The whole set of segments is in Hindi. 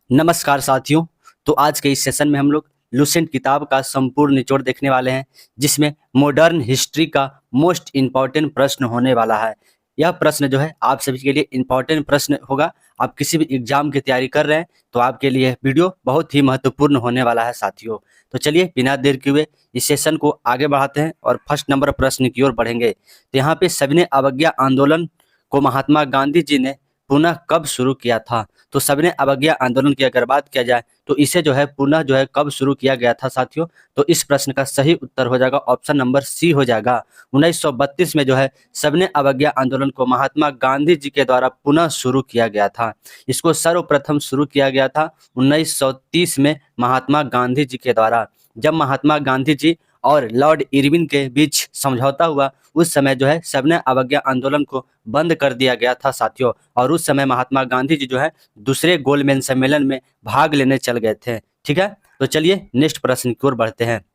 नमस्कार साथियों। तो आज के इस सेशन में हम लोग लुसेंट किताब का संपूर्ण निचोड़ देखने वाले हैं, जिसमें मॉडर्न हिस्ट्री का मोस्ट इम्पॉर्टेंट प्रश्न होने वाला है। यह प्रश्न जो है आप सभी के लिए इम्पॉर्टेंट प्रश्न होगा। आप किसी भी एग्जाम की तैयारी कर रहे हैं तो आपके लिए वीडियो बहुत ही महत्वपूर्ण होने वाला है साथियों। तो चलिए बिना देर किए हुए इस सेशन को आगे बढ़ाते हैं और फर्स्ट नंबर प्रश्न की ओर बढ़ेंगे। तो यहाँ पे सविनय अवज्ञा आंदोलन को महात्मा गांधी जी ने पुनः कब शुरू किया था? तो सविनय अवज्ञा आंदोलन की अगर बात किया जाए तो इसे जो है पुनः जो है कब शुरू किया गया था साथियों? तो इस प्रश्न का सही उत्तर हो जाएगा ऑप्शन नंबर सी हो जाएगा। 1932 में जो है सविनय अवज्ञा आंदोलन को महात्मा गांधी जी के द्वारा पुनः शुरू किया गया था। इसको सर्वप्रथम शुरू किया गया था 1930 में महात्मा गांधी जी के द्वारा। जब महात्मा गांधी जी और लॉर्ड इरविन के बीच समझौता हुआ, उस समय जो है सविनय अवज्ञा आंदोलन को बंद कर दिया गया था साथियों। और उस समय महात्मा गांधी जी जो है दूसरे गोलमेज सम्मेलन में भाग लेने चल गए थे। ठीक है, तो चलिए नेक्स्ट प्रश्न की ओर बढ़ते हैं।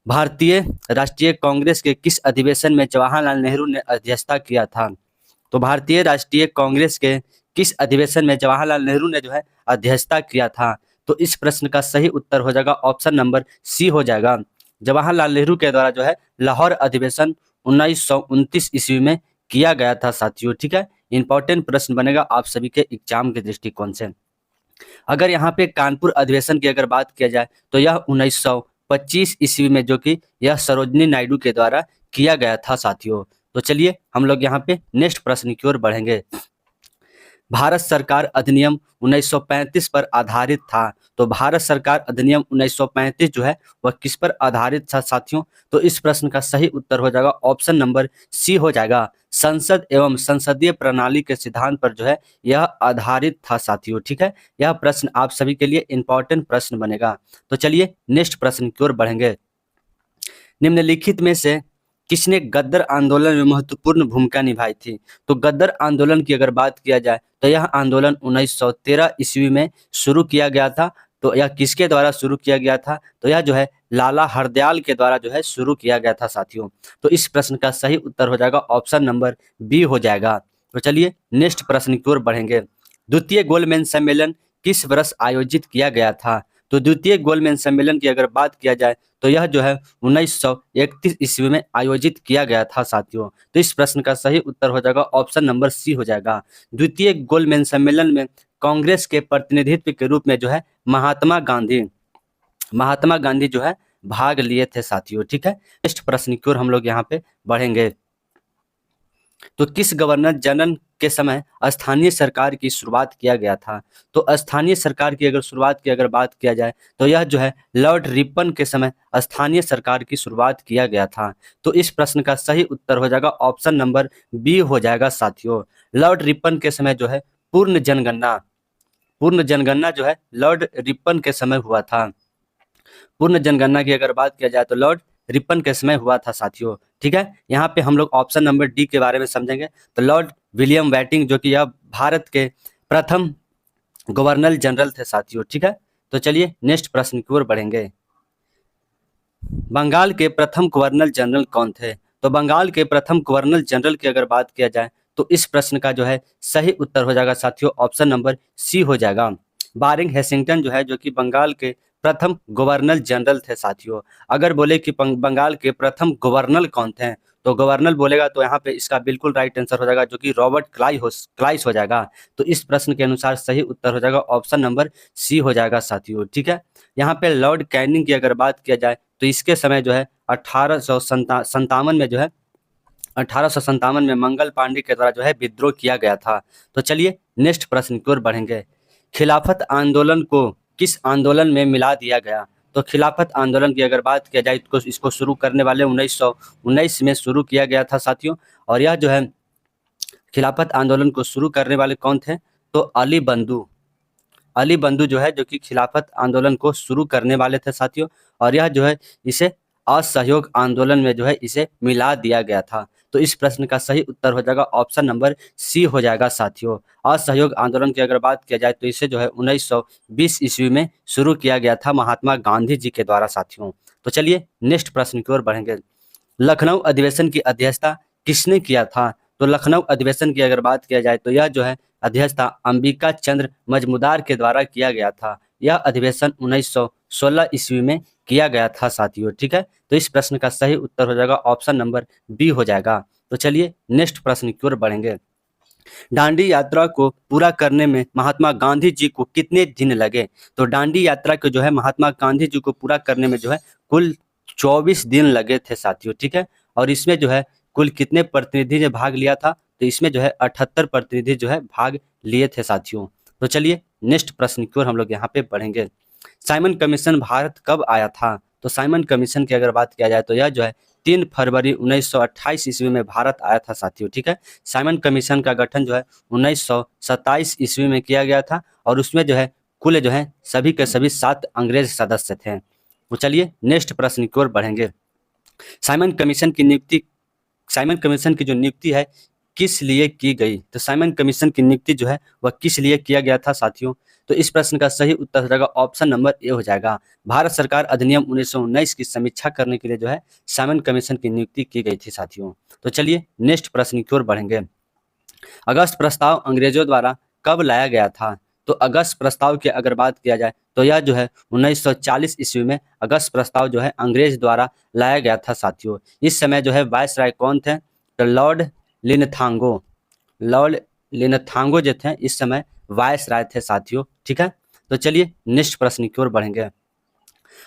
भारतीय राष्ट्रीय कांग्रेस के किस अधिवेशन में जवाहरलाल नेहरू ने अध्यक्षता किया था? तो भारतीय राष्ट्रीय कांग्रेस के किस अधिवेशन में जवाहरलाल नेहरू ने जो है अध्यक्षता किया था? तो इस प्रश्न का सही उत्तर हो जाएगा ऑप्शन नंबर सी हो जाएगा। जवाहरलाल नेहरू के द्वारा जो है लाहौर अधिवेशन 1929 ईस्वी में किया गया था साथियों। ठीक है, इंपॉर्टेंट प्रश्न बनेगा आप सभी के एग्जाम के दृष्टिकोण से। अगर यहाँ पे कानपुर अधिवेशन की अगर बात किया जाए तो यह 1925 ईस्वी में जो कि यह सरोजनी नायडू के द्वारा किया गया था साथियों। तो चलिए हम लोग यहाँ पे नेक्स्ट प्रश्न की ओर बढ़ेंगे। भारत सरकार अधिनियम 1935 पर आधारित था। तो भारत सरकार अधिनियम 1935 जो है वह किस पर आधारित था साथियों? तो इस प्रश्न का सही उत्तर हो जाएगा ऑप्शन नंबर सी हो जाएगा। संसद एवं संसदीय प्रणाली के सिद्धांत पर जो है यह आधारित था साथियों। ठीक है, यह प्रश्न आप सभी के लिए इंपॉर्टेंट प्रश्न बनेगा। तो चलिए नेक्स्ट प्रश्न की ओर बढ़ेंगे। निम्नलिखित में से किसने गद्दर आंदोलन में महत्वपूर्ण भूमिका निभाई थी? तो गद्दर आंदोलन की अगर बात किया जाए तो यह आंदोलन 1913 ईस्वी में शुरू किया गया था। तो यह किसके द्वारा शुरू किया गया था? तो यह जो है लाला हरदयाल के द्वारा जो है शुरू किया गया था साथियों। तो इस प्रश्न का सही उत्तर हो जाएगा ऑप्शन नंबर बी हो जाएगा। तो चलिए नेक्स्ट प्रश्न की ओर बढ़ेंगे। द्वितीय गोलमेज सम्मेलन किस वर्ष आयोजित किया गया था? तो द्वितीय गोलमेज सम्मेलन की अगर बात किया जाए तो यह जो है 1931 ईस्वी में आयोजित किया गया था साथियों। तो इस प्रश्न का सही उत्तर हो जाएगा ऑप्शन नंबर सी हो जाएगा। द्वितीय गोलमेज सम्मेलन में कांग्रेस के प्रतिनिधित्व के रूप में जो है महात्मा गांधी जो है भाग लिए थे साथियों। ठीक है, नेक्स्ट प्रश्न की ओर हम लोग यहाँ पे बढ़ेंगे। तो किस गवर्नर जनरल के समय स्थानीय सरकार की शुरुआत किया गया था? तो स्थानीय सरकार की अगर बात किया जाए तो यह जो है लॉर्ड रिपन के समय स्थानीय सरकार की शुरुआत किया गया था। तो इस प्रश्न का सही उत्तर हो जाएगा ऑप्शन नंबर बी हो जाएगा साथियों। लॉर्ड रिपन के समय जो है पूर्ण जनगणना जो है लॉर्ड रिपन के समय हुआ था। पूर्ण जनगणना की अगर बात किया जाए तो लॉर्ड रिपन के समय हुआ था साथियों। ठीक है, यहाँ पे हम लोग ऑप्शन नंबर डी के बारे में समझेंगे। तो लॉर्ड विलियम वेटिंग जो कि यह भारत के प्रथम गवर्नर जनरल थे साथियों। ठीक है, तो चलिए नेक्स्ट प्रश्न की ओर बढ़ेंगे। बंगाल के प्रथम गवर्नर जनरल कौन थे? तो बंगाल के प्रथम गवर्नर जनरल की अगर बात किया जाए तो इस प्रश्न का जो है सही उत्तर हो जाएगा साथियों ऑप्शन नंबर सी हो जाएगा। बारिंग हेसिंगटन जो है जो कि बंगाल के प्रथम गवर्नर जनरल थे साथियों। अगर बोले कि बंगाल के प्रथम गवर्नर कौन थे तो गवर्नर बोलेगा तो यहाँ पे इसका बिल्कुल राइट आंसर हो जाएगा जो कि रॉबर्ट क्लाइस हो जाएगा। तो इस प्रश्न के अनुसार सही उत्तर हो जाएगा ऑप्शन नंबर सी हो जाएगा साथियों। ठीक है, यहाँ पे लॉर्ड कैनिंग की अगर बात किया जाए तो इसके समय जो है 1857 में मंगल पांडे के द्वारा जो है विद्रोह किया गया था। तो चलिए नेक्स्ट प्रश्न की ओर बढ़ेंगे। खिलाफत आंदोलन को किस आंदोलन में मिला दिया गया? तो खिलाफत आंदोलन की अगर बात किया जाए तो इसको शुरू करने वाले 1919 में शुरू किया गया था साथियों। और यह जो है खिलाफत आंदोलन को शुरू करने वाले कौन थे? तो अली बंधु जो है जो कि खिलाफत आंदोलन को शुरू करने वाले थे साथियों। और यह जो है इसे असहयोग आंदोलन में जो है इसे मिला दिया गया था। तो इस प्रश्न का सही उत्तर हो जाएगा ऑप्शन नंबर सी हो जाएगा साथियों। असहयोग आंदोलन की अगर बात किया जाए तो इसे जो है 1920 ईस्वी में शुरू किया गया था महात्मा गांधी जी के द्वारा साथियों। तो चलिए नेक्स्ट प्रश्न की ओर बढ़ेंगे। लखनऊ अधिवेशन की अध्यक्षता किसने किया था? तो लखनऊ अधिवेशन की अगर बात किया जाए तो यह जो है अध्यक्षता अंबिका चंद्र मजमुदार के द्वारा किया गया था। यह अधिवेशन 1916 ईस्वी में किया गया था साथियों। ठीक है, तो इस प्रश्न का सही उत्तर हो जाएगा ऑप्शन नंबर बी हो जाएगा। तो चलिए नेक्स्ट प्रश्न की ओर बढ़ेंगे। दांडी यात्रा को पूरा करने में महात्मा गांधी जी को कितने दिन लगे? तो दांडी यात्रा को जो है महात्मा गांधी जी को पूरा करने में जो है कुल 24 दिन लगे थे साथियों। ठीक है, और इसमें जो है कुल कितने प्रतिनिधि ने भाग लिया था? तो इसमें जो है 78 प्रतिनिधि जो है भाग लिए थे साथियों। तो चलिए नेक्स्ट प्रश्न की ओर हम लोग यहाँ पे बढ़ेंगे। साइमन कमीशन भारत कब आया था? तो साइमन कमीशन की अगर बात किया जाए तो यह जो है 3 फरवरी 1928 ईस्वी में भारत आया था साथियों। ठीक है, साइमन कमीशन का गठन जो है 1927 ईस्वी में किया गया था और उसमें जो है कुल जो है सभी के सभी 7 अंग्रेज सदस्य थे। तो चलिए नेक्स्ट प्रश्न की ओर बढ़ेंगे। साइमन कमीशन की नियुक्ति, साइमन कमीशन की जो नियुक्ति है किस लिए की गई? तो साइमन कमीशन की नियुक्ति जो है वह किस लिए किया गया था साथियों? तो इस प्रश्न का सही उत्तर हो जाएगा ऑप्शन नंबर ए हो जाएगा। भारत सरकार अधिनियम 1919 की समीक्षा करने के लिए जो है साइमन कमीशन की नियुक्ति की गई थी साथियों। तो चलिए नेक्स्ट प्रश्न की ओर बढ़ेंगे। अगस्त प्रस्ताव अंग्रेजों द्वारा कब लाया गया था? तो अगस्त प्रस्ताव की अगर बात किया जाए तो यह जो है 1940 ईस्वी में अगस्त प्रस्ताव जो है अंग्रेज द्वारा लाया गया था साथियों। इस समय जो है वायसराय कौन थे? तो लॉर्ड लिनथांगो, लॉर्ड लिनथांगो जो थे इस समय वायसराय थे साथियों। ठीक है, तो चलिए नेक्स्ट प्रश्न की ओर बढ़ेंगे।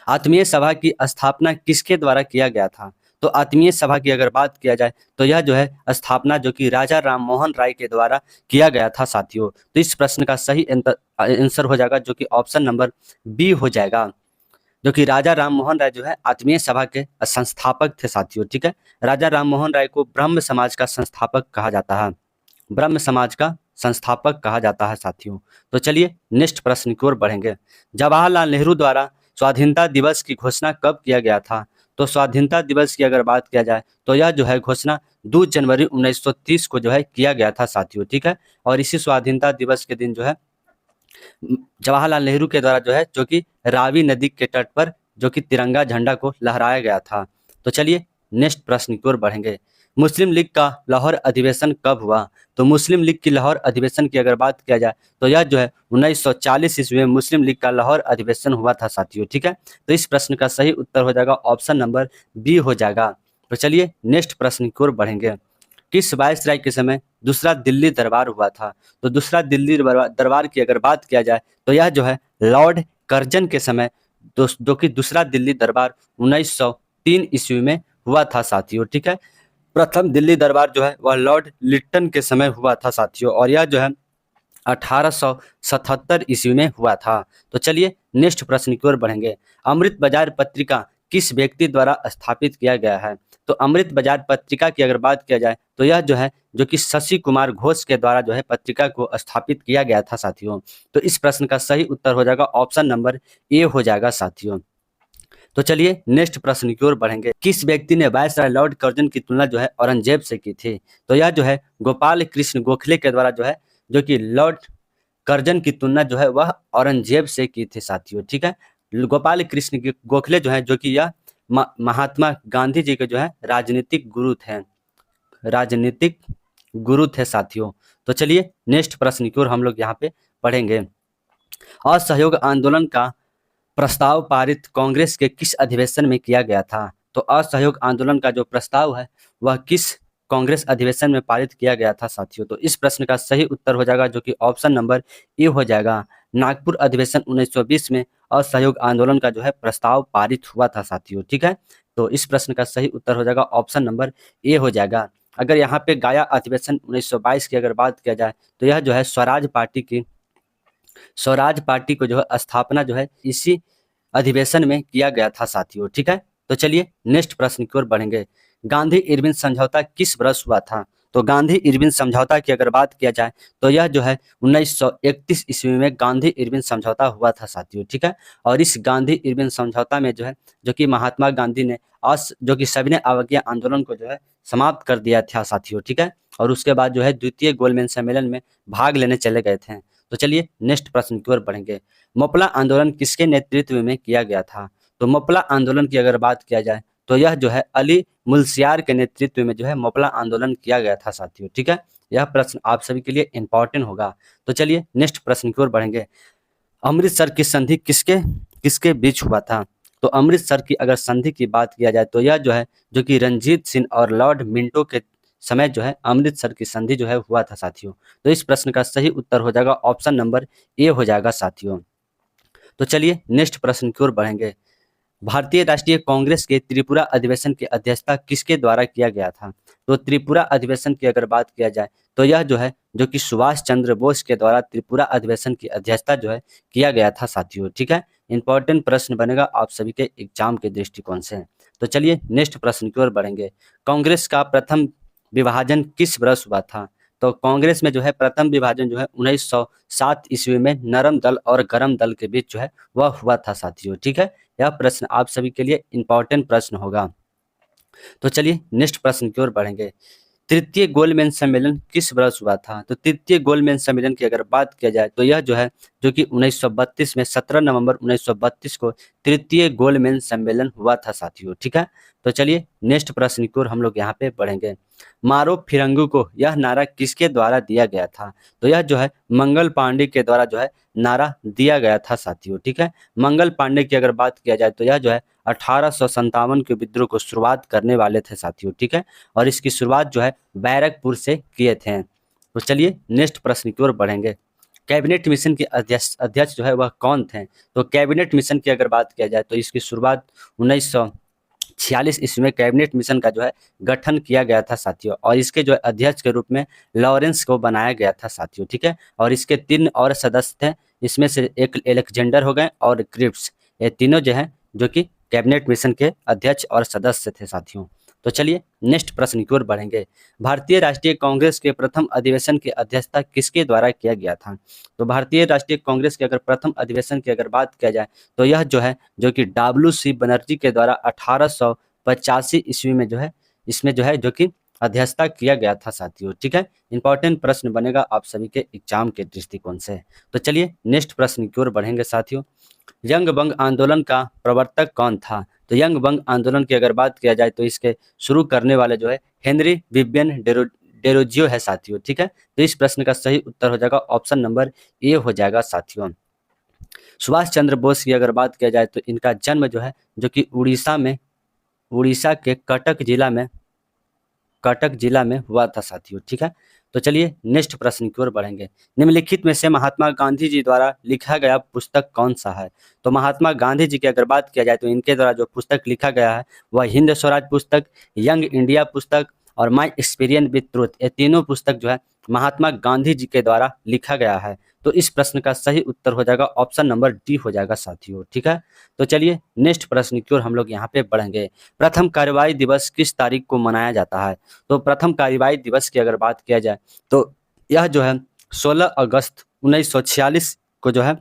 आत्मीय सभा की स्थापना किसके द्वारा किया गया था? तो आत्मीय सभा की अगर बात किया जाए तो यह जो है स्थापना जो कि राजा राम मोहन राय के द्वारा किया गया था साथियों। तो इस प्रश्न का सही आंसर हो जाएगा जो कि ऑप्शन नंबर बी हो जाएगा, जो कि राजा राम मोहन राय जो है आत्मीय सभा के संस्थापक थे साथियों। ठीक है, राजा राम मोहन राय को ब्रह्म समाज का संस्थापक कहा जाता है, ब्रह्म समाज का संस्थापक कहा जाता है साथियों। तो चलिए नेक्स्ट प्रश्न की ओर बढ़ेंगे। जवाहरलाल नेहरू द्वारा स्वाधीनता दिवस की घोषणा कब किया गया था? तो स्वाधीनता दिवस की अगर बात किया जाए तो यह जो है घोषणा 2 जनवरी 1930 को जो है किया गया था साथियों। ठीक है, और इसी स्वाधीनता दिवस के दिन जो है जवाहरलाल नेहरू के द्वारा जो है जो कि रावी नदी के तट पर जो कि तिरंगा झंडा को लहराया गया था। तो चलिए नेक्स्ट प्रश्न की ओर बढ़ेंगे। मुस्लिम लीग का लाहौर अधिवेशन कब हुआ? तो मुस्लिम लीग की लाहौर अधिवेशन की अगर बात किया जाए तो यह जो है 1940 ईस्वी में मुस्लिम लीग का लाहौर अधिवेशन हुआ था साथियों। ठीक है, तो इस प्रश्न का सही उत्तर हो जाएगा ऑप्शन नंबर बी हो जाएगा। तो चलिए नेक्स्ट प्रश्न की ओर बढ़ेंगे। किस वायसराय के समय दूसरा दिल्ली दरबार हुआ था? तो दूसरा दिल्ली दरबार की अगर बात किया जाए तो यह जो है लॉर्ड कर्जन के समय जो कि दूसरा दिल्ली दरबार 1903 ईस्वी में हुआ था साथियों। ठीक है, प्रथम दिल्ली दरबार जो है वह लॉर्ड लिट्टन के समय हुआ था साथियों और यह जो है 1877 ईस्वी में हुआ था। तो चलिए नेक्स्ट प्रश्न की ओर बढ़ेंगे। अमृत बाजार पत्रिका किस व्यक्ति द्वारा स्थापित किया गया है? तो अमृत बाजार पत्रिका की अगर बात किया जाए तो यह जो है जो कि शशि कुमार घोष के द्वारा जो है पत्रिका को स्थापित किया गया था साथियों। तो इस प्रश्न का सही उत्तर हो जाएगा ऑप्शन नंबर ए हो जाएगा साथियों। तो चलिए नेक्स्ट प्रश्न की ओर बढ़ेंगे। किस व्यक्ति ने वायसराय लॉर्ड कर्जन की तुलना जो है औरंगजेब से की थी? तो यह जो है गोपाल कृष्ण गोखले के द्वारा जो है जो कि लॉर्ड कर्जन की तुलना जो है वह औरंगजेब से की थी साथियों। ठीक है, गोपाल कृष्ण गोखले जो है जो कि यह महात्मा गांधी जी के जो है राजनीतिक गुरु थे, राजनीतिक गुरु थे साथियों। तो चलिए नेक्स्ट प्रश्न की ओर हम लोग यहाँ पे पढ़ेंगे। असहयोग आंदोलन का प्रस्ताव पारित कांग्रेस के किस अधिवेशन में किया गया था? तो असहयोग आंदोलन का जो प्रस्ताव है वह किस कांग्रेस अधिवेशन में पारित किया गया था साथियों? तो इस प्रश्न का सही उत्तर हो जाएगा जो कि ऑप्शन नंबर ए हो जाएगा। नागपुर अधिवेशन 1920 में असहयोग आंदोलन का जो है प्रस्ताव पारित हुआ था साथियों। ठीक है, तो इस प्रश्न का सही उत्तर हो जाएगा ऑप्शन नंबर ए हो जाएगा। अगर यहाँ पे गया अधिवेशन 1922 की अगर बात किया जाए तो यह जो है स्वराज पार्टी को जो है स्थापना जो है इसी अधिवेशन में किया गया था साथियों। ठीक है, तो चलिए नेक्स्ट प्रश्न की ओर बढ़ेंगे। गांधी इरविन समझौता किस वर्ष हुआ था? तो गांधी इरविन समझौता की अगर बात किया जाए तो यह जो है 1931 ईस्वी में गांधी इरविन समझौता हुआ था साथियों। ठीक है, और इस गांधी इरविन समझौता में जो है जो कि महात्मा गांधी ने जो कि सविनय अवज्ञा आंदोलन को जो है समाप्त कर दिया था साथियों। ठीक है, और उसके बाद जो है द्वितीय गोलमेज सम्मेलन में भाग लेने चले गए थे। तो चलिए नेक्स्ट प्रश्न की ओर बढ़ेंगे। मोपला आंदोलन किसके नेतृत्व में किया गया था? तो मोपला आंदोलन की अगर बात किया जाए तो यह जो है अली मुलसियार के नेतृत्व में जो है मोपला आंदोलन किया गया था साथियों। ठीक है, यह प्रश्न आप सभी के लिए इंपॉर्टेंट होगा। तो चलिए नेक्स्ट प्रश्न की ओर बढ़ेंगे। अमृतसर की संधि किसके किसके बीच हुआ था? तो अमृतसर की अगर संधि की बात किया जाए तो यह जो है जो कि रंजीत सिंह और लॉर्ड मिंटो के समय जो है अमृतसर की संधि जो है हुआ था साथियों। तो इस प्रश्न का सही उत्तर हो जाएगा ऑप्शन नंबर ए हो जाएगा साथियों। तो चलिए नेक्स्ट प्रश्न की ओर बढ़ेंगे। भारतीय राष्ट्रीय कांग्रेस के त्रिपुरा अधिवेशन की अध्यक्षता किसके द्वारा किया गया था? तो त्रिपुरा अधिवेशन की अगर बात किया जाए तो यह जो है जो कि सुभाष चंद्र बोस के द्वारा त्रिपुरा अधिवेशन की अध्यक्षता जो है किया गया था साथियों। ठीक है, इंपॉर्टेंट प्रश्न बनेगा आप सभी के एग्जाम के दृष्टिकोण से। तो चलिए नेक्स्ट प्रश्न की ओर बढ़ेंगे। कांग्रेस का प्रथम विभाजन किस वर्ष हुआ था? तो कांग्रेस में जो है प्रथम विभाजन जो है 1907 ईस्वी में नरम दल और गरम दल के बीच जो है वह हुआ था साथियों। ठीक है, यह प्रश्न आप सभी के लिए इंपॉर्टेंट प्रश्न होगा। तो चलिए नेक्स्ट प्रश्न की ओर बढ़ेंगे। तृतीय गोलमेज सम्मेलन किस वर्ष हुआ था? तो तृतीय गोलमेज सम्मेलन की अगर बात किया जाए तो यह जो है जो कि 1932 में 17 नवंबर 1932 को तृतीय गोलमेज सम्मेलन हुआ था साथियों। ठीक है, तो चलिए नेक्स्ट प्रश्न की ओर हम लोग यहाँ पे बढ़ेंगे। मारो फिरंगू को यह नारा किसके द्वारा दिया गया था? तो यह जो है मंगल पांडे के द्वारा जो है नारा दिया गया था साथियों। ठीक है, मंगल पांडे की अगर बात किया जाए तो यह जो है 1857 के विद्रोह को शुरुआत करने वाले थे साथियों। ठीक है, और इसकी शुरुआत जो है बैरकपुर से किए थे। तो चलिए नेक्स्ट प्रश्न की ओर बढ़ेंगे। कैबिनेट मिशन के अध्यक्ष जो है वह कौन थे? तो कैबिनेट मिशन की अगर बात किया जाए तो इसकी शुरुआत 1946 ईस्वी में कैबिनेट मिशन का जो है गठन किया गया था साथियों, और इसके जो है अध्यक्ष के रूप में लॉरेंस को बनाया गया था साथियों। ठीक है, और इसके 3 और सदस्य थे, इसमें से एक एलेक्जेंडर हो गए और क्रिप्स, ये तीनों जो है जो कि कैबिनेट मिशन के अध्यक्ष और सदस्य थे साथियों। तो चलिए नेक्स्ट प्रश्न की ओर बढ़ेंगे। भारतीय राष्ट्रीय कांग्रेस के प्रथम अधिवेशन की अध्यक्षता किसके द्वारा किया गया था? तो भारतीय राष्ट्रीय कांग्रेस के अगर प्रथम अधिवेशन की अगर बात किया जाए तो यह जो है जो कि WC बनर्जी के द्वारा 1885 ईस्वी में जो है इसमें जो है जो कि अध्यक्षता किया गया था साथियों। ठीक है, इंपॉर्टेंट प्रश्न बनेगा आप सभी के एग्जाम के दृष्टिकोण से। तो चलिए नेक्स्ट प्रश्न की ओर बढ़ेंगे साथियों। यंग बंग आंदोलन का प्रवर्तक कौन था? तो यंग बंग आंदोलन की अगर बात किया जाए तो इसके शुरू करने वाले जो है हेनरी विवियन डेरोजियो है साथियों। ठीक है, तो इस प्रश्न का सही उत्तर हो जाएगा ऑप्शन नंबर ए हो जाएगा साथियों। सुभाष चंद्र बोस की अगर बात किया जाए तो इनका जन्म जो है जो कि उड़ीसा के कटक जिला में हुआ था साथियों। ठीक है, तो चलिए नेक्स्ट प्रश्न की ओर बढ़ेंगे। निम्नलिखित में से महात्मा गांधी जी द्वारा लिखा गया पुस्तक कौन सा है? तो महात्मा गांधी जी की अगर बात किया जाए तो इनके द्वारा जो पुस्तक लिखा गया है वह हिंद स्वराज पुस्तक, यंग इंडिया पुस्तक और माई एक्सपीरियंस विद ट्रूथ, ये तीनों पुस्तक जो है महात्मा गांधी जी के द्वारा लिखा गया है। तो इस प्रश्न का सही उत्तर हो जाएगा ऑप्शन नंबर डी हो जाएगा साथियों। ठीक है, तो चलिए नेक्स्ट प्रश्न की ओर हम लोग यहाँ पे बढ़ेंगे। प्रथम कार्यवाही दिवस किस तारीख को मनाया जाता है? तो प्रथम कार्यवाही दिवस की अगर बात किया जाए तो यह जो है 16 अगस्त 1946 को जो है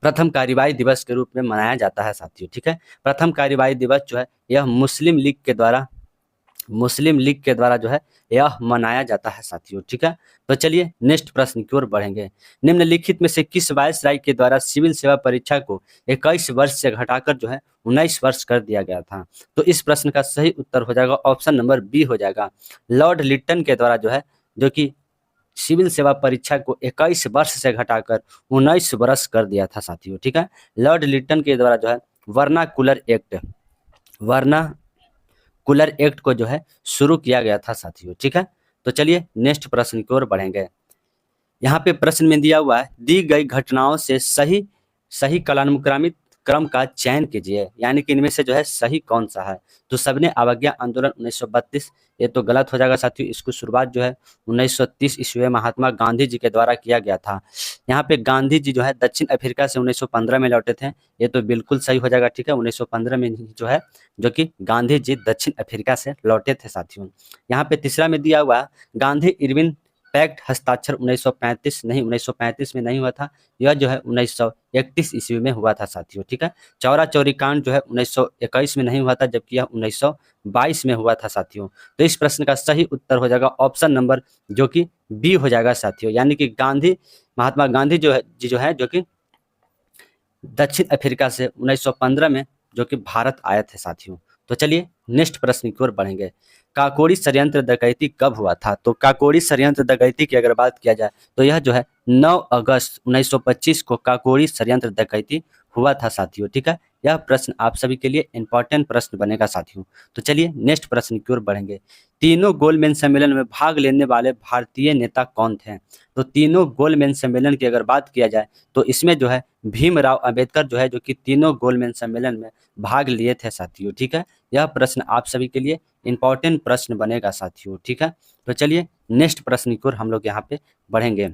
प्रथम कार्यवाही दिवस के रूप में मनाया जाता है साथियों। ठीक है, प्रथम कार्यवाही दिवस जो है यह मुस्लिम लीग के द्वारा जो है यह मनाया जाता है साथियों। ठीक है, तो चलिए नेक्स्ट प्रश्न की ओर बढ़ेंगे। निम्नलिखित में से किस वायसराय के द्वारा सिविल सेवा परीक्षा को 21 वर्ष से घटाकर जो है 19 वर्ष कर दिया गया था? तो इस प्रश्न का सही उत्तर हो जाएगा ऑप्शन नंबर बी हो जाएगा। लॉर्ड लिटन के द्वारा जो है जो कि सिविल सेवा परीक्षा को 21 वर्ष से घटाकर 19 वर्ष कर दिया था साथियों। ठीक है, लॉर्ड लिटन के द्वारा जो है वर्नाकुलर एक्ट को जो है शुरू किया गया था साथियों। ठीक है, तो चलिए नेक्स्ट प्रश्न की ओर बढ़ेंगे। यहाँ पे प्रश्न में दिया हुआ है दी गई घटनाओं से सही सही कालानुक्रमित क्रम का चयन कीजिए, यानी कि इनमें से जो है सही कौन सा है? तो सबने अवज्ञा आंदोलन 1932, ये तो गलत हो जाएगा साथियों। इसको शुरुआत जो है 1930 ईस्वी में महात्मा गांधी जी के द्वारा किया गया था। यहाँ पे गांधी जी जो है दक्षिण अफ्रीका से 1915 में लौटे थे, ये तो बिल्कुल सही हो जाएगा। ठीक है, 1915 में जो है जो कि गांधी जी दक्षिण अफ्रीका से लौटे थे साथियों। यहाँ पे तीसरा में दिया हुआ गांधी इरविन पैक्ट हस्ताक्षर 1935 नहीं, 1935 में नहीं हुआ था, यह जो है 1931 ईस्वी में हुआ था साथियों। ठीक है, चौरा चौरी कांड जो है 1921 में नहीं हुआ था, जबकि यह 1922 में हुआ था साथियों। तो इस प्रश्न का सही उत्तर हो जाएगा ऑप्शन नंबर जो कि बी हो जाएगा साथियों, यानी कि महात्मा गांधी जो है जो कि दक्षिण अफ्रीका से 1915 में जो कि भारत आए थे साथियों। तो चलिए नेक्स्ट प्रश्न की ओर बढ़ेंगे। काकोरी षड्यंत्र डकैती कब हुआ था? तो काकोरी षड्यंत्र डकैती की अगर बात किया जाए तो यह जो है 9 अगस्त 1925 को काकोरी षड्यंत्र डकैती हुआ था साथियों। ठीक है, यह प्रश्न आप सभी के लिए इंपॉर्टेंट प्रश्न बनेगा साथियों। तो चलिए नेक्स्ट प्रश्न की ओर बढ़ेंगे। तीनों गोलमेज सम्मेलन में भाग लेने वाले भारतीय नेता कौन थे? तो तीनों गोलमेज सम्मेलन की अगर बात किया जाए तो इसमें जो है भीमराव अंबेडकर जो है, जो कि तीनों गोलमेज सम्मेलन में भाग लिए थे साथियों। ठीक है, यह प्रश्न आप सभी के लिए इंपॉर्टेंट प्रश्न बनेगा साथियों। ठीक है, तो चलिए नेक्स्ट प्रश्न की ओर हम लोग यहाँ पे बढ़ेंगे।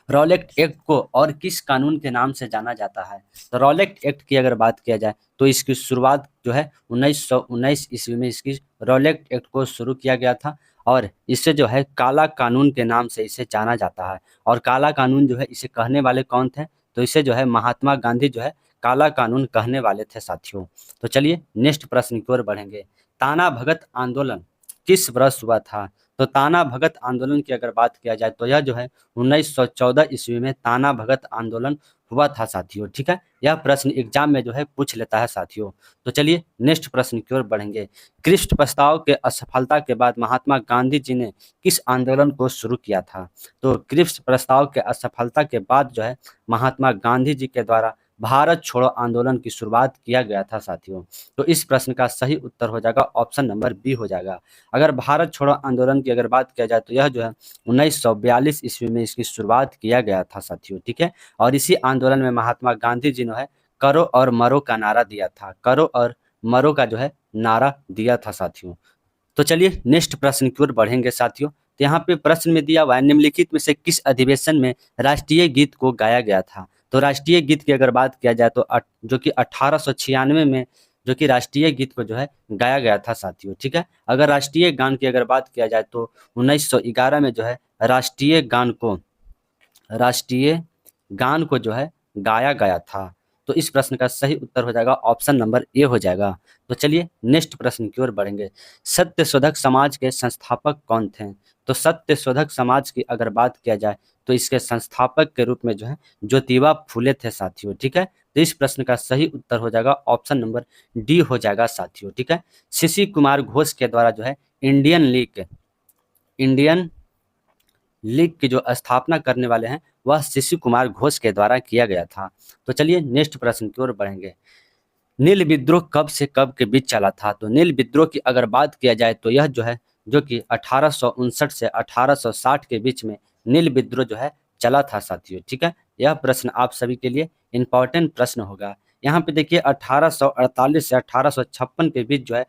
रॉलेट एक्ट को और किस कानून के नाम से जाना जाता है? तो रॉलेट एक्ट की अगर बात किया जाए तो इसकी शुरुआत जो है 1919 ईस्वी में इसकी रॉलेट एक्ट को शुरू किया गया था और इसे जो है काला कानून के नाम से इसे जाना जाता है। और काला कानून जो है इसे कहने वाले कौन थे? तो इसे जो है महात्मा गांधी जो है काला कानून कहने वाले थे साथियों। तो चलिए नेक्स्ट प्रश्न की ओर बढ़ेंगे। ताना भगत आंदोलन किस वर्ष हुआ था? तो ताना भगत आंदोलन की अगर बात किया जाए तो यह जो है 1914 ईस्वी में ताना भगत आंदोलन हुआ था साथियों। ठीक है, यह प्रश्न एग्जाम में जो है पूछ लेता है साथियों। तो चलिए नेक्स्ट प्रश्न की ओर बढ़ेंगे। क्रिस्ट प्रस्ताव के असफलता के बाद महात्मा गांधी जी ने किस आंदोलन को शुरू किया था? तो क्रिस्ट प्रस्ताव के असफलता के बाद जो है महात्मा गांधी जी के द्वारा भारत छोड़ो आंदोलन की शुरुआत किया गया था साथियों। तो इस प्रश्न का सही उत्तर हो जाएगा ऑप्शन नंबर बी हो जाएगा। अगर भारत छोड़ो आंदोलन की अगर बात किया जाए तो यह जो है 1942 ईस्वी में इसकी शुरुआत किया गया था साथियों। ठीक है, और इसी आंदोलन में महात्मा गांधी जी ने करो और मरो का नारा दिया था। करो और मरो का जो है नारा दिया था साथियों। तो चलिए नेक्स्ट प्रश्न की ओर बढ़ेंगे साथियों। तो यहाँ पे प्रश्न में दिया हुआ है निम्नलिखित में से किस अधिवेशन में राष्ट्रीय गीत को गाया गया था? तो राष्ट्रीय गीत की अगर बात किया जाए तो जो कि 1896 में जो कि राष्ट्रीय गीत को जो है गाया गया था साथियों। ठीक है, अगर राष्ट्रीय गान की अगर बात किया जाए तो 1911 में जो है राष्ट्रीय गान को जो है गाया गया था। तो इस प्रश्न का सही उत्तर हो जाएगा ऑप्शन नंबर ए हो जाएगा। तो चलिए नेक्स्ट प्रश्न की ओर बढ़ेंगे। सत्यशोधक समाज के संस्थापक कौन थे? तो सत्यशोधक समाज की अगर बात किया जाए तो इसके संस्थापक के रूप में जो है ज्योतिबा फूले थे साथियों। ठीक है, तो इस प्रश्न का सही उत्तर हो जाएगा ऑप्शन नंबर डी हो जाएगा साथियों। ठीक है, शिशि कुमार घोष के द्वारा जो है इंडियन लीग की जो स्थापना करने वाले हैं वह शिशु कुमार घोष के द्वारा किया गया था। तो चलिए नेक्स्ट प्रश्न की ओर बढ़ेंगे। नील विद्रोह कब से कब के बीच चला था? तो नील विद्रोह की अगर बात किया जाए तो यह जो है जो कि 1859 से 1860 के बीच में नील विद्रोह जो है चला था साथियों। ठीक है, यह प्रश्न आप सभी के लिए इंपॉर्टेंट प्रश्न होगा। यहाँ पे देखिए 1848 से 1856 के बीच जो है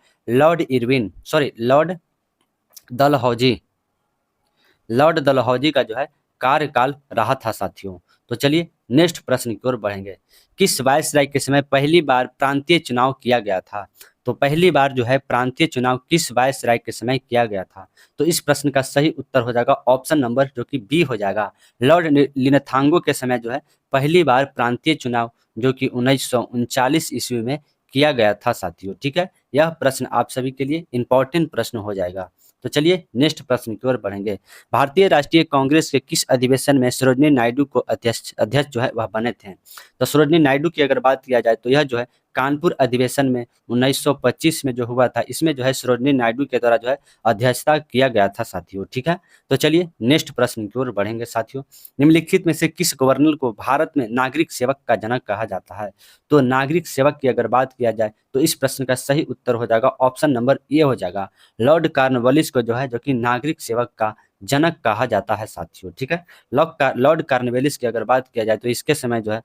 लॉर्ड डलहौजी का जो है कार्यकाल रहा था साथियों। तो चलिए नेक्स्ट प्रश्न की ओर बढ़ेंगे। किस वायसराय के समय पहली बार प्रांतीय चुनाव किया गया था? तो पहली बार जो है प्रांतीय चुनाव किस वायसराय के समय किया गया था? तो इस प्रश्न का सही उत्तर हो जाएगा ऑप्शन नंबर जो कि बी हो जाएगा। लॉर्ड लिनथांगो के समय जो है पहली बार प्रांतीय चुनाव जो कि 1939 ईस्वी में किया गया था साथियों। ठीक है, यह प्रश्न आप सभी के लिए इंपॉर्टेंट प्रश्न हो जाएगा। तो चलिए नेक्स्ट प्रश्न की ओर बढ़ेंगे। भारतीय राष्ट्रीय कांग्रेस के किस अधिवेशन में सरोजिनी नायडू को अध्यक्ष जो है वह बने थे? तो सरोजिनी नायडू की अगर बात किया जाए तो यह जो है कानपुर अधिवेशन में 1925 में जो हुआ था, इसमें जो है सरोजिनी नायडू के द्वारा जो है अध्यक्षता किया गया था साथियों। ठीक है, तो चलिए नेक्स्ट प्रश्न की ओर बढ़ेंगे साथियों। निम्नलिखित में से किस गवर्नर को भारत में नागरिक सेवक का जनक कहा जाता है? तो नागरिक सेवक की अगर बात किया जाए तो इस प्रश्न का सही उत्तर हो जाएगा ऑप्शन नंबर ए हो जाएगा। लॉर्ड कॉर्नवालिस को जो है जो कि नागरिक सेवक का जनक कहा जाता है साथियों। ठीक है, लॉर्ड कॉर्नवालिस की अगर बात किया जाए तो इसके समय जो है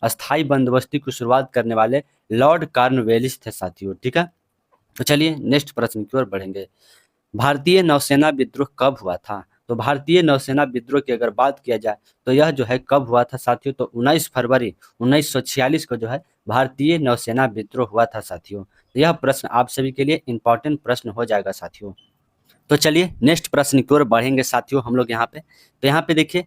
अस्थाई बंदोबस्ती की शुरुआत करने वाले लॉर्ड कॉर्नवालिस थे साथियों। ठीक है, तो चलिए नेक्स्ट प्रश्न की ओर बढ़ेंगे। भारतीय नौसेना विद्रोह कब हुआ था? तो भारतीय नौसेना विद्रोह की अगर बात किया जाए तो यह जो है कब हुआ था साथियों? तो 19 फरवरी 1946 को जो है भारतीय नौसेना विद्रोह हुआ था साथियों। तो यह प्रश्न आप सभी के लिए इंपॉर्टेंट प्रश्न हो जाएगा साथियों। तो चलिए नेक्स्ट प्रश्न की ओर बढ़ेंगे साथियों हम लोग यहाँ पे। तो यहाँ पे देखिए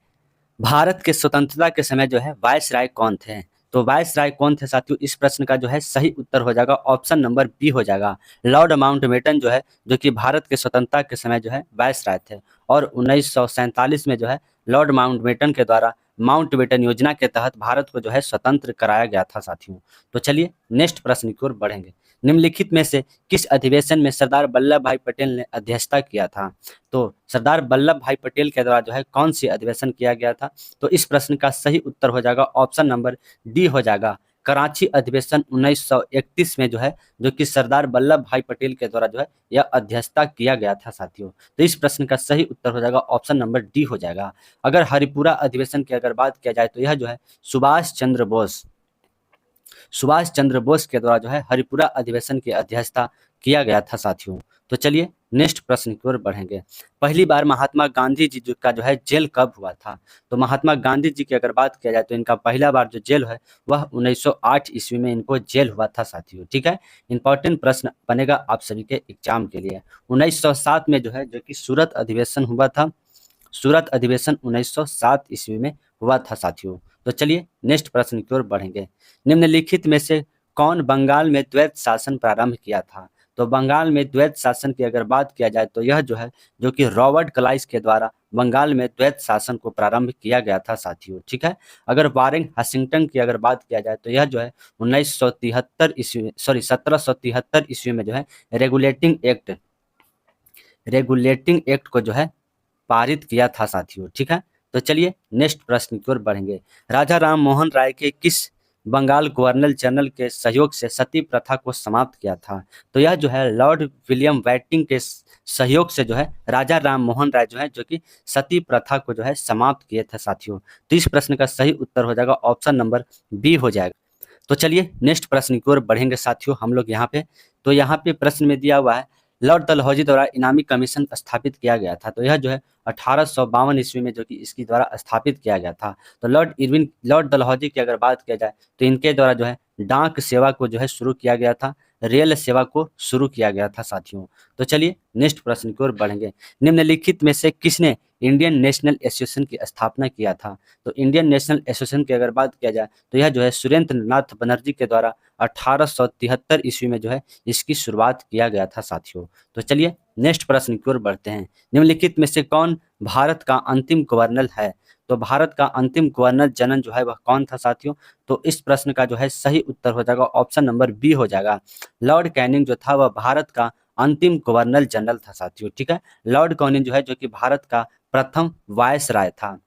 भारत के स्वतंत्रता के समय जो है वायसराय कौन थे? तो वायसराय कौन थे साथियों? इस प्रश्न का जो है सही उत्तर हो जाएगा ऑप्शन नंबर बी हो जाएगा। लॉर्ड माउंटबेटन जो है जो कि भारत के स्वतंत्रता के समय जो है वायसराय थे और 1947 में जो है लॉर्ड माउंटबेटन के द्वारा माउंटबेटन योजना के तहत भारत को जो है स्वतंत्र कराया गया था साथियों। तो चलिए नेक्स्ट प्रश्न की ओर बढ़ेंगे। निम्नलिखित में से किस अधिवेशन में सरदार वल्लभ भाई पटेल ने अध्यक्षता किया था? तो सरदार वल्लभ भाई पटेल के द्वारा जो है कौन सी अधिवेशन किया गया था? तो इस प्रश्न का सही उत्तर हो जाएगा ऑप्शन नंबर डी हो जाएगा, कराची अधिवेशन 1931 में जो है, जो कि सरदार वल्लभ भाई पटेल के द्वारा जो है यह अध्यक्षता किया गया था साथियों। तो इस प्रश्न का सही उत्तर हो जाएगा ऑप्शन नंबर डी हो जाएगा। अगर हरिपुरा अधिवेशन की अगर बात किया जाए तो यह जो है सुभाष चंद्र बोस के द्वारा जो है हरिपुरा अधिवेशन की अध्यक्षता किया गया था साथियों। तो चलिए नेक्स्ट प्रश्न की ओर बढ़ेंगे। पहली बार महात्मा गांधी जी का जो है जेल कब हुआ था? तो महात्मा गांधी जी की अगर बात किया जाए तो इनका पहला बार जो जेल है वह 1908 ईस्वी में इनको जेल हुआ था साथियों। ठीक है, इंपॉर्टेंट प्रश्न बनेगा आप सभी के एग्जाम के लिए। 1907 में जो है, जो कि सूरत अधिवेशन हुआ था, सूरत अधिवेशन 1907 ईस्वी में हुआ था साथियों। तो चलिए नेक्स्ट प्रश्न की ओर बढ़ेंगे। निम्नलिखित में से कौन बंगाल में द्वैत शासन प्रारंभ किया था? तो बंगाल में द्वैत शासन की अगर बात किया जाए तो यह जो है, जो कि रॉबर्ट क्लाइस के द्वारा बंगाल में द्वैत शासन को प्रारंभ किया गया था साथियों। ठीक है, अगर वारेन हॉस्टिंगटन की अगर बात किया जाए तो यह जो है 1773 ईस्वी में जो है रेगुलेटिंग एक्ट को जो है पारित किया था साथियों। ठीक है, तो चलिए नेक्स्ट प्रश्न की ओर बढ़ेंगे। राजा राम मोहन राय के किस बंगाल गवर्नर जनरल के सहयोग से सती प्रथा को समाप्त किया था? तो यह जो है लॉर्ड विलियम वेटिंग के सहयोग से जो है राजा राम मोहन राय जो है, जो कि सती प्रथा को जो है समाप्त किए थे साथियों। तो इस प्रश्न का सही उत्तर हो जाएगा ऑप्शन नंबर बी हो जाएगा। तो चलिए नेक्स्ट प्रश्न की ओर बढ़ेंगे साथियों हम लोग यहाँ पे। तो यहाँ पे प्रश्न में दिया हुआ है, लॉर्ड डलहौजी द्वारा इनामी कमीशन स्थापित किया गया था। तो यह जो है 1852 ईस्वी में जो कि इसकी द्वारा स्थापित किया गया था। तो लॉर्ड डलहौजी की अगर बात किया जाए तो इनके द्वारा जो है डाक सेवा को जो है शुरू किया गया था, रेल सेवा को शुरू किया गया था साथियों। तो चलिए नेक्स्ट प्रश्न की ओर बढ़ेंगे। निम्नलिखित में से किसने इंडियन नेशनल एसोसिएशन की स्थापना किया था? तो इंडियन नेशनल एसोसिएशन की अगर बात किया जाए तो यह जो है सुरेंद्र नाथ बनर्जी के द्वारा 1873 ईस्वी में जो है इसकी शुरुआत किया गया था साथियों। तो चलिए नेक्स्ट प्रश्न की ओर बढ़ते हैं। निम्नलिखित में से कौन भारत का अंतिम गवर्नर है? तो भारत का अंतिम गवर्नर जनरल जो है वह कौन था साथियों? तो इस प्रश्न का जो है सही उत्तर हो जाएगा ऑप्शन नंबर बी हो जाएगा। लॉर्ड कैनिंग जो था वह भारत का अंतिम गवर्नर जनरल था साथियों। ठीक है, लॉर्ड कैनिंग जो है, जो कि भारत का प्रथम वायसराय था।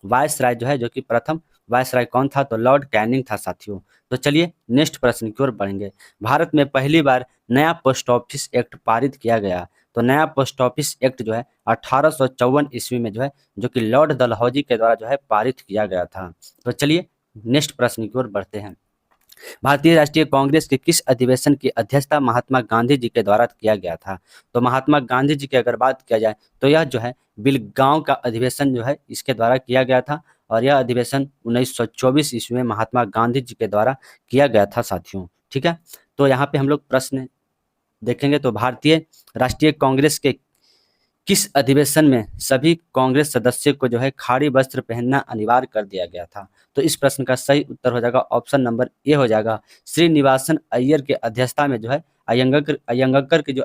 वायसराय जो है, जो कि प्रथम वायसराय कौन था? तो लॉर्ड कैनिंग था साथियों। तो चलिए नेक्स्ट प्रश्न की ओर बढ़ेंगे। भारत में पहली बार नया पोस्ट ऑफिस एक्ट पारित किया गया। तो नया पोस्ट ऑफिस एक्ट जो है 1854 ईस्वी में जो है, जो कि लॉर्ड डलहौजी के द्वारा जो है पारित किया गया था। तो चलिए नेक्स्ट प्रश्न की ओर बढ़ते हैं। भारतीय राष्ट्रीय कांग्रेस के किस अधिवेशन की अध्यक्षता महात्मा गांधी जी के द्वारा किया गया था? तो महात्मा गांधी जी की अगर बात किया जाए तो यह जो है बिलगांव का अधिवेशन जो है इसके द्वारा किया गया था, और यह अधिवेशन 1924 ईस्वी में महात्मा गांधी जी के द्वारा किया गया था साथियों। ठीक है, तो यहाँ पे हम लोग प्रश्न देखेंगे। तो भारतीय राष्ट्रीय कांग्रेस के किस अधिवेशन में सभी कांग्रेस सदस्यों को जो है खाड़ी वस्त्र पहनना अनिवार्य कर दिया गया था? तो इस प्रश्न का सही उत्तर हो जाएगा ऑप्शन नंबर ए हो जाएगा। श्रीनिवासन अय्यर के अध्यक्षता में जो है अयंगार की जो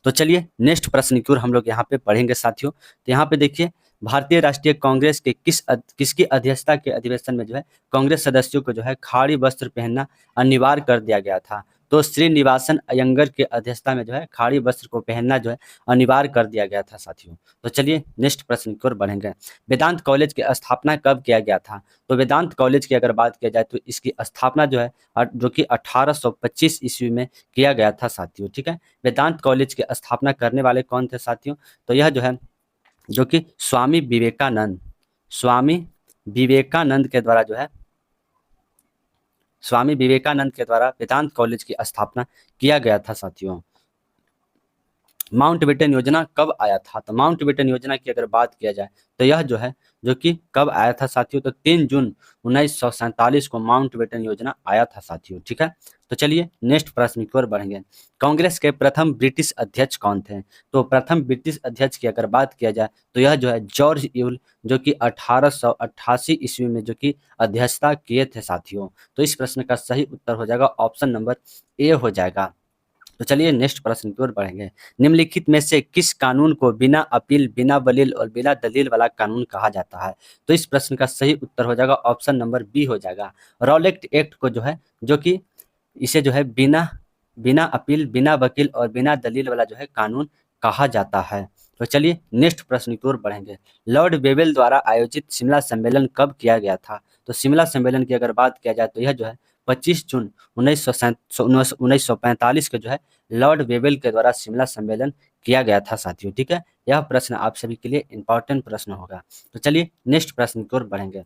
तो चलिए नेक्स्ट प्रश्न की ओर हम लोग यहाँ पे पढ़ेंगे साथियों। तो यहाँ पे देखिए, भारतीय राष्ट्रीय कांग्रेस के किसकी अध्यक्षता के अधिवेशन में जो है कांग्रेस सदस्यों को जो है खाड़ी वस्त्र पहनना अनिवार्य कर दिया गया था? तो श्रीनिवासन अयंगर के अध्यक्षता में जो है खाड़ी वस्त्र को पहनना जो है अनिवार्य कर दिया गया था साथियों। तो चलिए नेक्स्ट प्रश्न की ओर बढ़ेंगे। वेदांत कॉलेज की स्थापना कब किया गया था? तो वेदांत कॉलेज की अगर बात किया जाए तो इसकी स्थापना जो है जो कि 1825 ईस्वी में किया गया था साथियों। ठीक है, वेदांत कॉलेज की स्थापना करने वाले कौन थे साथियों? तो यह जो है, जो कि स्वामी विवेकानंद के द्वारा जो है स्वामी विवेकानंद के द्वारा वेदांत कॉलेज की स्थापना किया गया था साथियों। माउंटबेटन योजना कब आया था? तो माउंटबेटन योजना की अगर बात किया जाए तो यह जो है, जो कि कब आया था साथियों? तो 3 जून 1947 को माउंटबेटन योजना आया था साथियों। ठीक है, तो चलिए नेक्स्ट प्रश्न की ओर बढ़ेंगे। कांग्रेस के प्रथम ब्रिटिश अध्यक्ष कौन थे? तो प्रथम ब्रिटिश अध्यक्ष की अगर बात किया जाए तो यह जो है जॉर्ज यूल, जो कि 1888 ईस्वी में जो कि अध्यक्षता किए थे साथियों। तो इस प्रश्न का सही उत्तर हो जाएगा ऑप्शन नंबर ए हो जाएगा। तो चलिए नेक्स्ट प्रश्न की ओर बढ़ेंगे। निम्नलिखित में से किस कानून को बिना अपील, बिना दलील और बिना दलील वाला कानून कहा जाता है? तो इस प्रश्न का सही उत्तर हो जाएगा ऑप्शन नंबर बी हो जाएगा। रॉलेट एक्ट को जो है, जो कि इसे जो है बिना बिना अपील, बिना वकील और बिना दलील वाला जो है कानून कहा जाता है। तो चलिए नेक्स्ट प्रश्न की ओर बढ़ेंगे। लॉर्ड वेवेल द्वारा आयोजित शिमला सम्मेलन कब किया गया था? तो शिमला सम्मेलन की अगर बात किया जाए तो यह जो है 25 जून 1945 के जो है लॉर्ड वेवेल के द्वारा शिमला सम्मेलन किया गया था साथियों। ठीक है, यह प्रश्न आप सभी के लिए इंपॉर्टेंट प्रश्न होगा। तो चलिए नेक्स्ट प्रश्न की ओर बढ़ेंगे।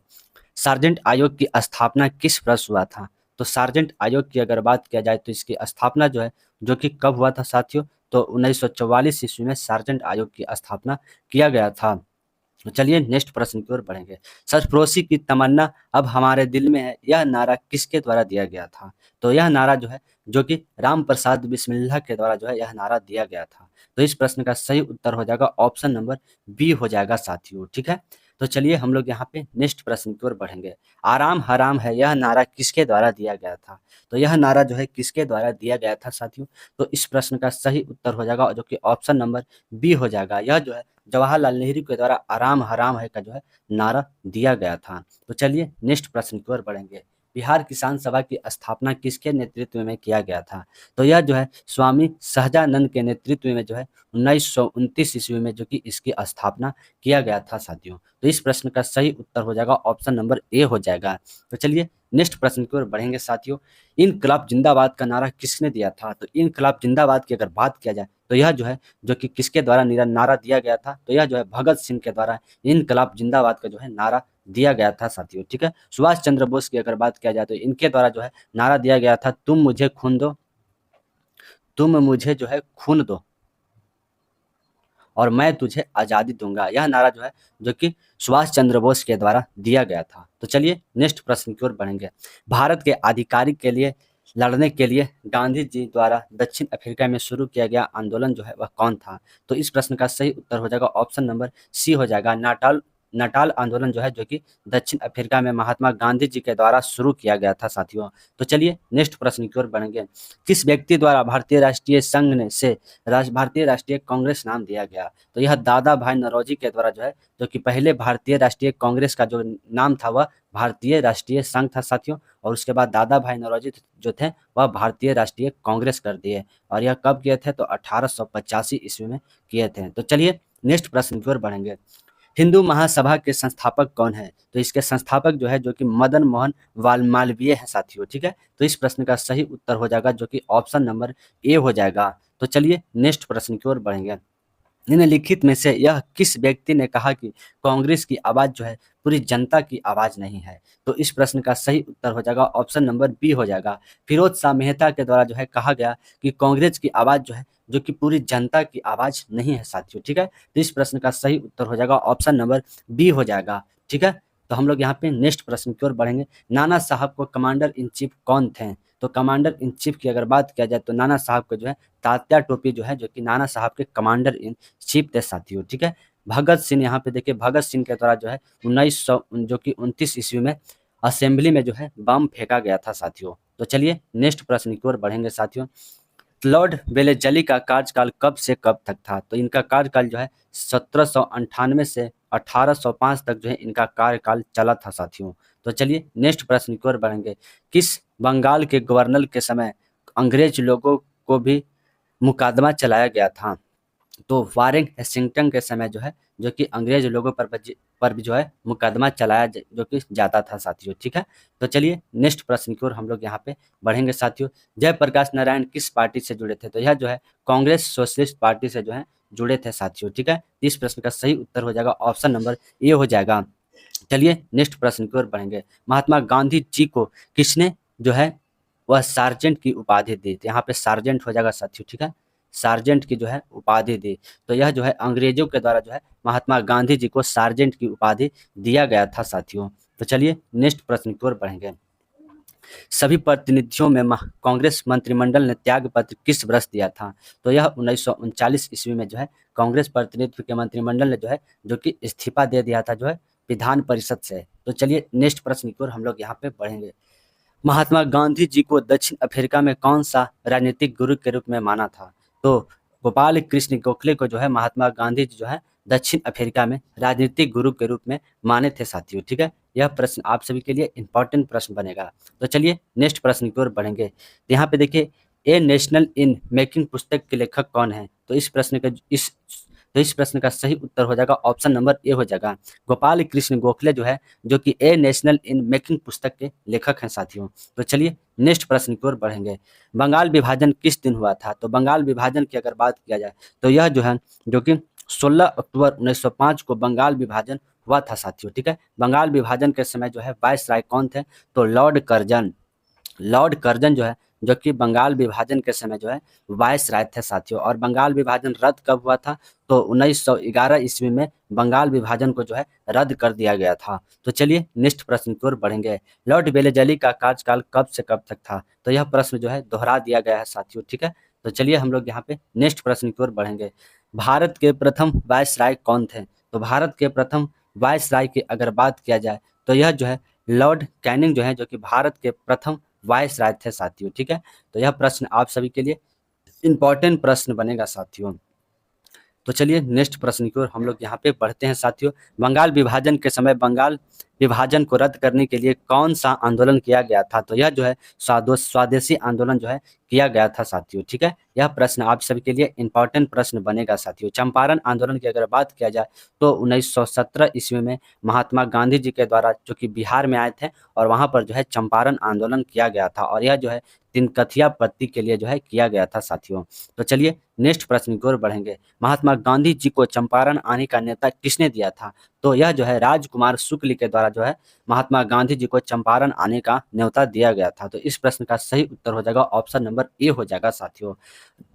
सार्जेंट आयोग की स्थापना किस वर्ष हुआ था? तो सार्जेंट आयोग की अगर बात किया जाए तो इसकी स्थापना जो है, जो कि कब हुआ था साथियों? तो 1944 ईस्वी में सार्जेंट आयोग की स्थापना किया गया था। तो चलिए नेक्स्ट प्रश्न की ओर बढ़ेंगे। सरफरोशी की तमन्ना अब हमारे दिल में है, यह नारा किसके द्वारा दिया गया था? तो यह नारा जो है, जो कि राम प्रसाद बिस्मिल्लाह के द्वारा जो है यह नारा दिया गया था। तो इस प्रश्न का सही उत्तर हो जाएगा ऑप्शन नंबर बी हो जाएगा साथियों। ठीक है, तो चलिए हम लोग यहाँ पे नेक्स्ट प्रश्न की ओर बढ़ेंगे। आराम हराम है, यह नारा किसके द्वारा दिया गया था? तो यह नारा जो है किसके द्वारा दिया गया था साथियों? तो इस प्रश्न का सही उत्तर हो जाएगा, जो कि ऑप्शन नंबर बी हो जाएगा। यह जो है जवाहरलाल नेहरू के द्वारा आराम हराम है का जो है नारा दिया गया था। तो चलिए नेक्स्ट प्रश्न की ओर बढ़ेंगे। बिहार किसान सभा की स्थापना किसके नेतृत्व में किया गया था? तो यह जो है स्वामी सहजानंद के नेतृत्व में जो है 1929 ईस्वी में जो कि इसकी स्थापना किया गया था साथियों। तो इस प्रश्न का सही उत्तर हो जाएगा ऑप्शन नंबर ए हो जाएगा। तो चलिए नेक्स्ट प्रश्न की ओर बढ़ेंगे साथियों। इनकलाब जिंदाबाद का नारा किसने दिया था? तो इनकलाब जिंदाबाद की अगर बात किया जाए तो यह जो है, जो कि किसके द्वारा नारा दिया गया था? तो यह जो है भगत सिंह के द्वारा इनकलाब जिंदाबाद का जो है नारा दिया गया था साथियों। ठीक है, सुभाष चंद्र बोस की अगर बात किया जाए तो इनके द्वारा जो है नारा दिया गया था, तुम मुझे खून दो, तुम मुझे जो है खून दो और मैं तुझे आज़ादी दूंगा। यह नारा जो है, जो कि सुभाष चंद्र बोस के द्वारा दिया गया था। तो चलिए नेक्स्ट प्रश्न की ओर बढ़ेंगे। भारत के आधिकारिक के लिए लड़ने के लिए गांधी जी द्वारा दक्षिण अफ्रीका में शुरू किया गया आंदोलन जो है वह कौन था? तो इस प्रश्न का सही उत्तर हो जाएगा ऑप्शन नंबर सी हो जाएगा। नाटाल नाटाल आंदोलन जो है, जो कि दक्षिण अफ्रीका में महात्मा गांधी जी के द्वारा शुरू किया गया था साथियों। तो चलिए नेक्स्ट प्रश्न की ओर बढ़ेंगे। किस व्यक्ति द्वारा भारतीय राष्ट्रीय संघ ने से भारतीय राष्ट्रीय कांग्रेस नाम दिया गया? तो यह दादा भाई नौरोजी के द्वारा जो है, जो कि पहले भारतीय राष्ट्रीय कांग्रेस का जो नाम था वह भारतीय राष्ट्रीय संघ था साथियों, और उसके बाद दादा भाई नौरोजी जो थे वह भारतीय राष्ट्रीय कांग्रेस कर दिए। और यह कब किए थे? तो 1885 ईस्वी में किए थे। तो चलिए नेक्स्ट प्रश्न की ओर बढ़ेंगे। हिंदू महासभा के संस्थापक कौन है? तो इसके संस्थापक जो है, जो कि मदन मोहन मालवीय है साथियों। ठीक है, तो इस प्रश्न का सही उत्तर हो जाएगा, जो कि ऑप्शन नंबर ए हो जाएगा। तो चलिए नेक्स्ट प्रश्न की ओर बढ़ेंगे। निम्नलिखित में से यह किस व्यक्ति ने कहा कि कांग्रेस की आवाज जो है पूरी जनता की आवाज नहीं है? तो इस प्रश्न का सही उत्तर हो जाएगा ऑप्शन नंबर बी हो जाएगा। फिरोज शाह मेहता के द्वारा जो है कहा गया कि कांग्रेस की आवाज जो है, जो कि पूरी जनता की आवाज नहीं है साथियों। ठीक है, तो इस प्रश्न का सही उत्तर हो जाएगा ऑप्शन नंबर बी हो जाएगा। ठीक है, तो हम लोग यहाँ पे नेक्स्ट प्रश्न की ओर बढ़ेंगे। नाना साहब को कमांडर इन चीफ कौन थे? तो कमांडर इन चीफ की अगर बात किया जाए तो नाना साहब को जो है तात्या टोपी जो है, जो कि नाना साहब के कमांडर इन चीफ थे साथियों। ठीक है, भगत सिंह, यहाँ पे देखिए भगत सिंह के द्वारा जो है 1900 जो कि 29 ईस्वी में असेंबली में जो है बम फेंका गया था साथियों। तो चलिए नेक्स्ट प्रश्न की ओर बढ़ेंगे साथियों। लॉर्ड वेलेजली का कार्यकाल कब से कब तक था? तो इनका कार्यकाल जो है 1798 से 1805 तक जो है इनका कार्यकाल चला था साथियों। तो चलिए नेक्स्ट प्रश्न की ओर बढ़ेंगे। किस बंगाल के गवर्नर के समय अंग्रेज लोगों को भी मुकदमा चलाया गया था? तो वारेन हेस्टिंगटन के समय जो है, जो कि अंग्रेज लोगों पर भी जो है मुकदमा चलाया जो कि जाता था साथियों। ठीक है, तो चलिए नेक्स्ट प्रश्न की ओर हम लोग यहाँ पे बढ़ेंगे साथियों। जयप्रकाश नारायण किस पार्टी से जुड़े थे? तो यह जो है कांग्रेस सोशलिस्ट पार्टी से जो है जुड़े थे साथियों। ठीक है, इस प्रश्न का सही उत्तर हो जाएगा ऑप्शन नंबर ए हो जाएगा। चलिए नेक्स्ट प्रश्न की ओर बढ़ेंगे। महात्मा गांधी जी को किसने जो है वह सार्जेंट की उपाधि दी? यहाँ पे सार्जेंट हो जाएगा साथियों। ठीक है, सार्जेंट की जो है उपाधि दी। तो यह जो है अंग्रेजों के द्वारा जो है महात्मा गांधी जी को सार्जेंट की उपाधि दिया गया था साथियों। तो चलिए नेक्स्ट प्रश्न की ओर बढ़ेंगे। सभी प्रतिनिधियों में कांग्रेस मंत्रिमंडल ने त्याग पत्र किस वर्ष दिया था? तो यह 1939 ईस्वी में जो है कांग्रेस प्रतिनिधित्व के मंत्रिमंडल ने जो है, जो कि इस्तीफा दे दिया था जो है विधान परिषद से। तो चलिए नेक्स्ट प्रश्न की ओर हम लोग यहाँ पे बढ़ेंगे। महात्मा गांधी जी को दक्षिण अफ्रीका में कौन सा राजनीतिक गुरु के रूप में माना था? तो गोपाल कृष्ण गोखले को जो है महात्मा गांधी जी जो है दक्षिण अफ्रीका में राजनीतिक गुरु के रूप में माने थे साथियों। ठीक है, यह प्रश्न आप सभी के लिए इंपॉर्टेंट प्रश्न बनेगा। तो चलिए नेक्स्ट प्रश्न की ओर बढ़ेंगे। तो यहाँ पे देखिए, ए नेशनल इन मेकिंग पुस्तक के लेखक कौन है? तो इस प्रश्न का सही उत्तर हो जाएगा ऑप्शन नंबर ए हो जाएगा, गोपाल कृष्ण गोखले जो है, जो कि ए नेशनल इन मेकिंग पुस्तक के लेखक हैं साथियों। तो चलिए नेक्स्ट प्रश्न की ओर बढ़ेंगे। बंगाल विभाजन किस दिन हुआ था? तो बंगाल विभाजन की अगर बात किया जाए तो यह जो है, जो कि 16 अक्टूबर 1905 को बंगाल विभाजन हुआ था साथियों। ठीक है, बंगाल विभाजन के समय जो है वायसराय कौन थे? तो लॉर्ड कर्जन जो है, जो कि बंगाल विभाजन के समय जो है वायसराय थे साथियों। और बंगाल विभाजन रद्द कब हुआ था? तो 1911 ईस्वी में बंगाल विभाजन को जो है रद्द कर दिया गया था। तो चलिए नेक्स्ट प्रश्न की ओर बढ़ेंगे। लॉर्ड वेलेजली का कार्यकाल कब से कब तक था? तो यह प्रश्न जो है दोहरा दिया गया है साथियों। ठीक है, तो चलिए हम लोग यहाँ पे नेक्स्ट प्रश्न की ओर बढ़ेंगे। भारत के प्रथम वायसराय कौन थे? तो भारत के प्रथम वायसराय की अगर बात किया जाए तो यह जो है लॉर्ड कैनिंग जो है, जो कि भारत के प्रथम वायसराय थे साथियों। ठीक है, तो यह प्रश्न आप सभी के लिए इंपॉर्टेंट प्रश्न बनेगा साथियों। तो चलिए नेक्स्ट प्रश्न की ओर हम लोग यहाँ पे बढ़ते हैं साथियों। बंगाल विभाजन के समय बंगाल विभाजन को रद्द करने के लिए कौन सा आंदोलन किया गया था? तो यह जो है स्वदेशी आंदोलन जो है किया गया था साथियों। ठीक है, यह प्रश्न आप सभी के लिए इंपॉर्टेंट प्रश्न बनेगा साथियों। चंपारण आंदोलन की अगर बात किया जाए तो 1917 ईस्वी में महात्मा गांधी जी के द्वारा, जो कि बिहार में आए थे, और वहां पर जो है चंपारण आंदोलन किया गया था, और यह जो है तिनकथिया पत्ती के लिए जो है किया गया था साथियों। तो चलिए नेक्स्ट प्रश्न की ओर बढ़ेंगे। महात्मा गांधी जी को चंपारण आने का नेता किसने दिया था? तो यह जो है राजकुमार शुक्ल के द्वारा जो है महात्मा गांधी जी को चंपारण आने का न्योता दिया गया था। तो इस प्रश्न का सही उत्तर हो जाएगा ऑप्शन नंबर ए हो जाएगा साथियों।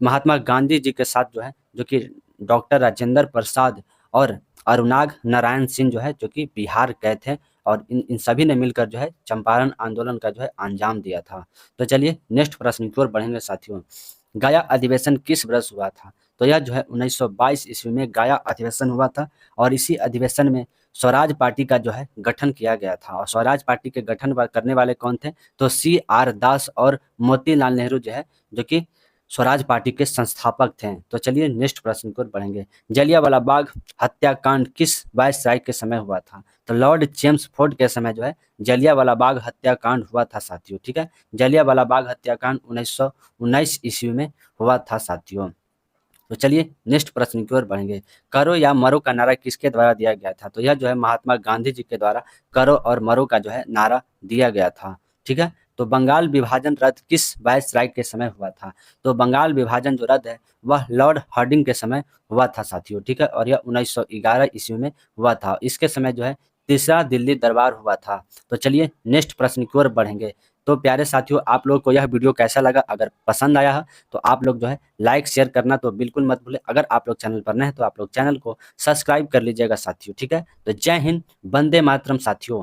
महात्मा गांधी जी के साथ जो है, जो कि डॉक्टर राजेंद्र प्रसाद और अरुणाग नारायण सिंह जो है, जो कि बिहार गए थे, और इन सभी ने मिलकर जो है चंपारण आंदोलन का जो है अंजाम दिया था। तो चलिए नेक्स्ट प्रश्न की ओर बढ़ेंगे साथियों। गया अधिवेशन किस वर्ष हुआ था? तो यह जो है 1922 ईस्वी में गया अधिवेशन हुआ था, और इसी अधिवेशन में स्वराज पार्टी का जो है गठन किया गया था। और स्वराज पार्टी के गठन करने वाले कौन थे? तो CR दास और मोतीलाल नेहरू जो है, जो कि स्वराज पार्टी के संस्थापक थे। तो चलिए नेक्स्ट प्रश्न की ओर बढ़ेंगे। जलियांवाला बाग हत्याकांड किस वायसराय के समय हुआ था? तो लॉर्ड चेम्सफोर्ड के समय जो है जलियांवाला बाग हत्याकांड हुआ था साथियों। ठीक है, जलियांवाला बाग हत्याकांड 1919 ईस्वी में हुआ था साथियों। तो चलिए नेक्स्ट प्रश्न की ओर बढ़ेंगे। करो या मरो का नारा किसके द्वारा दिया गया था? तो यह जो है महात्मा गांधी जी के द्वारा करो और मरो का जो है नारा दिया गया था। ठीक है, तो बंगाल विभाजन रद्द किस वायसराय के समय हुआ था? तो बंगाल विभाजन जो रद्द है वह लॉर्ड हार्डिंग के समय हुआ था साथियों। ठीक है, और यह 1911 ईस्वी में हुआ था। इसके समय जो है तीसरा दिल्ली दरबार हुआ था। तो चलिए नेक्स्ट प्रश्न की ओर बढ़ेंगे। तो प्यारे साथियों, आप लोगों को यह वीडियो कैसा लगा? अगर पसंद आया है तो आप लोग जो है लाइक शेयर करना तो बिल्कुल मत भूलें। अगर आप लोग चैनल पर नए हैं तो आप लोग चैनल को सब्सक्राइब कर लीजिएगा साथियों। ठीक है, तो जय हिंद, वंदे मातरम साथियों।